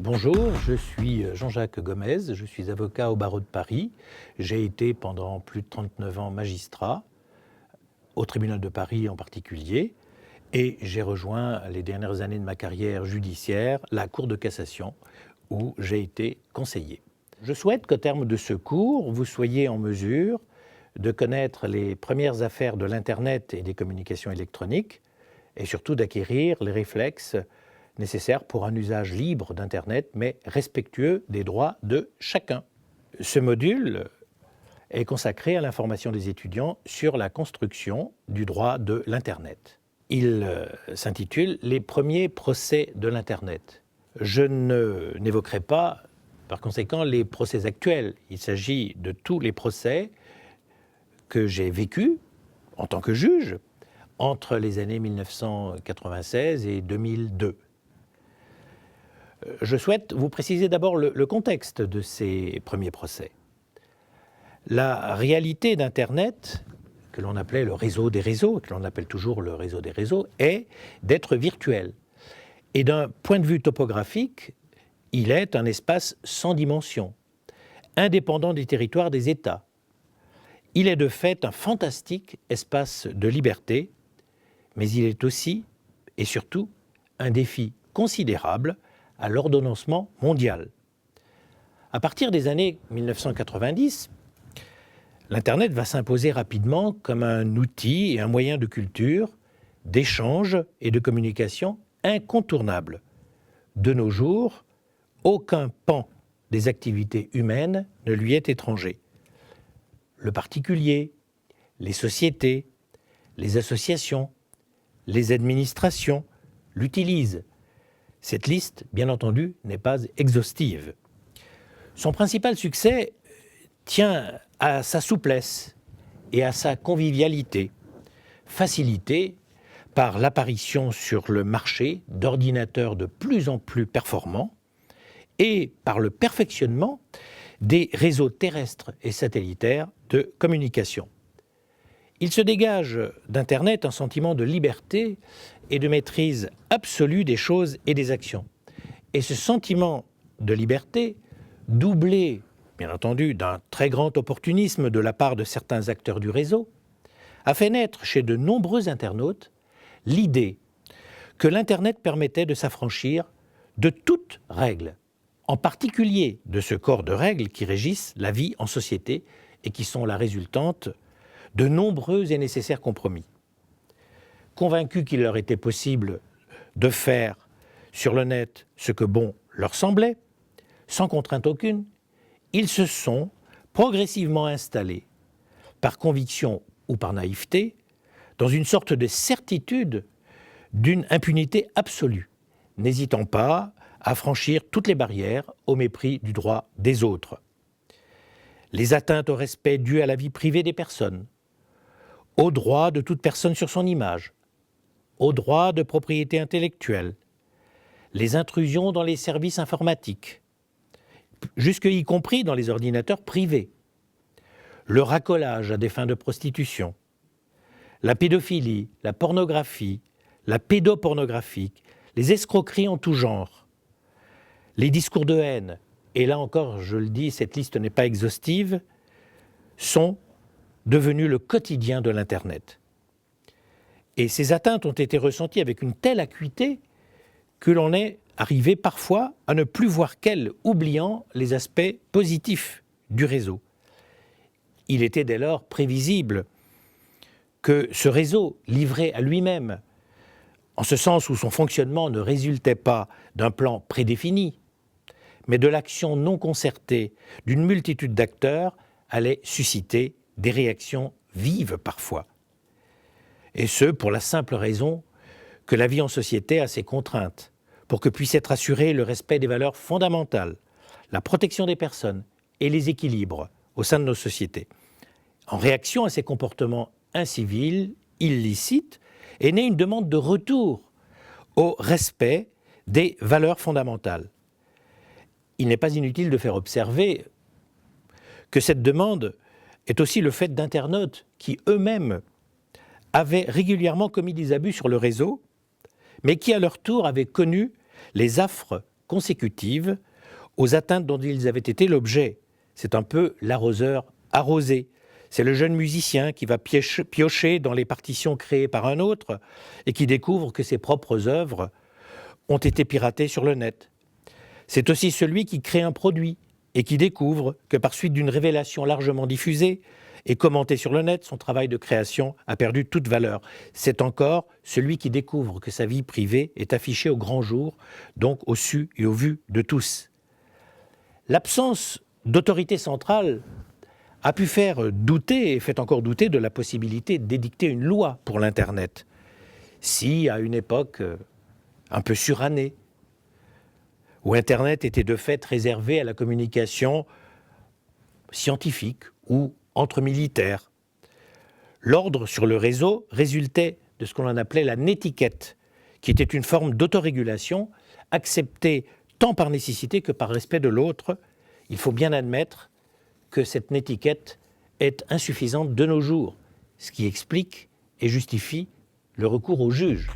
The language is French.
Bonjour, je suis Jean-Jacques Gomez, je suis avocat au barreau de Paris. J'ai été pendant plus de 39 ans magistrat, au tribunal de Paris en particulier, et j'ai rejoint les dernières années de ma carrière judiciaire la Cour de cassation, où j'ai été conseiller. Je souhaite qu'au terme de ce cours, vous soyez en mesure de connaître les premières affaires de l'Internet et des communications électroniques, et surtout d'acquérir les réflexes nécessaires pour un usage libre d'Internet, mais respectueux des droits de chacun. Ce module est consacré à l'information des étudiants sur la construction du droit de l'Internet. Il s'intitule « Les premiers procès de l'Internet ». Je n'évoquerai pas, par conséquent, les procès actuels. Il s'agit de tous les procès que j'ai vécus en tant que juge entre les années 1996 et 2002. Je souhaite vous préciser d'abord le contexte de ces premiers procès. La réalité d'Internet, que l'on appelait le réseau des réseaux, que l'on appelle toujours le réseau des réseaux, est d'être virtuel. Et d'un point de vue topographique, il est un espace sans dimension, indépendant des territoires des États. Il est de fait un fantastique espace de liberté, mais il est aussi, et surtout, un défi considérable à l'ordonnancement mondial. À partir des années 1990, l'Internet va s'imposer rapidement comme un outil et un moyen de culture, d'échange et de communication incontournable. De nos jours, aucun pan des activités humaines ne lui est étranger. Le particulier, les sociétés, les associations, les administrations l'utilisent. Cette liste, bien entendu, n'est pas exhaustive. Son principal succès tient à sa souplesse et à sa convivialité, facilitée par l'apparition sur le marché d'ordinateurs de plus en plus performants et par le perfectionnement des réseaux terrestres et satellitaires de communication. Il se dégage d'Internet un sentiment de liberté et de maîtrise absolue des choses et des actions. Et ce sentiment de liberté, doublé, bien entendu, d'un très grand opportunisme de la part de certains acteurs du réseau, a fait naître chez de nombreux internautes l'idée que l'Internet permettait de s'affranchir de toute règle, en particulier de ce corps de règles qui régissent la vie en société et qui sont la résultante de nombreux et nécessaires compromis. Convaincus qu'il leur était possible de faire sur le net ce que bon leur semblait, sans contrainte aucune, ils se sont progressivement installés, par conviction ou par naïveté, dans une sorte de certitude d'une impunité absolue, n'hésitant pas à franchir toutes les barrières au mépris du droit des autres. Les atteintes au respect dues à la vie privée des personnes, au droit de toute personne sur son image, au droit de propriété intellectuelle, les intrusions dans les services informatiques, jusque y compris dans les ordinateurs privés, le racolage à des fins de prostitution, la pédophilie, la pornographie, la pédopornographie, les escroqueries en tout genre, les discours de haine, et là encore, je le dis, cette liste n'est pas exhaustive, sont devenus le quotidien de l'Internet. Et ces atteintes ont été ressenties avec une telle acuité que l'on est arrivé parfois à ne plus voir qu'elles, oubliant les aspects positifs du réseau. Il était dès lors prévisible que ce réseau, livré à lui-même, en ce sens où son fonctionnement ne résultait pas d'un plan prédéfini, mais de l'action non concertée d'une multitude d'acteurs, allait susciter des réactions vives parfois. Et ce, pour la simple raison que la vie en société a ses contraintes, pour que puisse être assuré le respect des valeurs fondamentales, la protection des personnes et les équilibres au sein de nos sociétés. En réaction à ces comportements incivils, illicites, est née une demande de retour au respect des valeurs fondamentales. Il n'est pas inutile de faire observer que cette demande est aussi le fait d'internautes qui eux-mêmes avaient régulièrement commis des abus sur le réseau, mais qui à leur tour avaient connu les affres consécutives aux atteintes dont ils avaient été l'objet. C'est un peu l'arroseur arrosé. C'est le jeune musicien qui va piocher dans les partitions créées par un autre et qui découvre que ses propres œuvres ont été piratées sur le net. C'est aussi celui qui crée un produit et qui découvre que par suite d'une révélation largement diffusée et commentée sur le net, son travail de création a perdu toute valeur. C'est encore celui qui découvre que sa vie privée est affichée au grand jour, donc au su et au vu de tous. L'absence d'autorité centrale a pu faire douter, et fait encore douter, de la possibilité d'édicter une loi pour l'Internet. Si, à une époque un peu surannée, où Internet était de fait réservé à la communication scientifique ou entre militaires, l'ordre sur le réseau résultait de ce qu'on en appelait la netiquette, qui était une forme d'autorégulation acceptée tant par nécessité que par respect de l'autre. Il faut bien admettre que cette netiquette est insuffisante de nos jours, ce qui explique et justifie le recours au juge.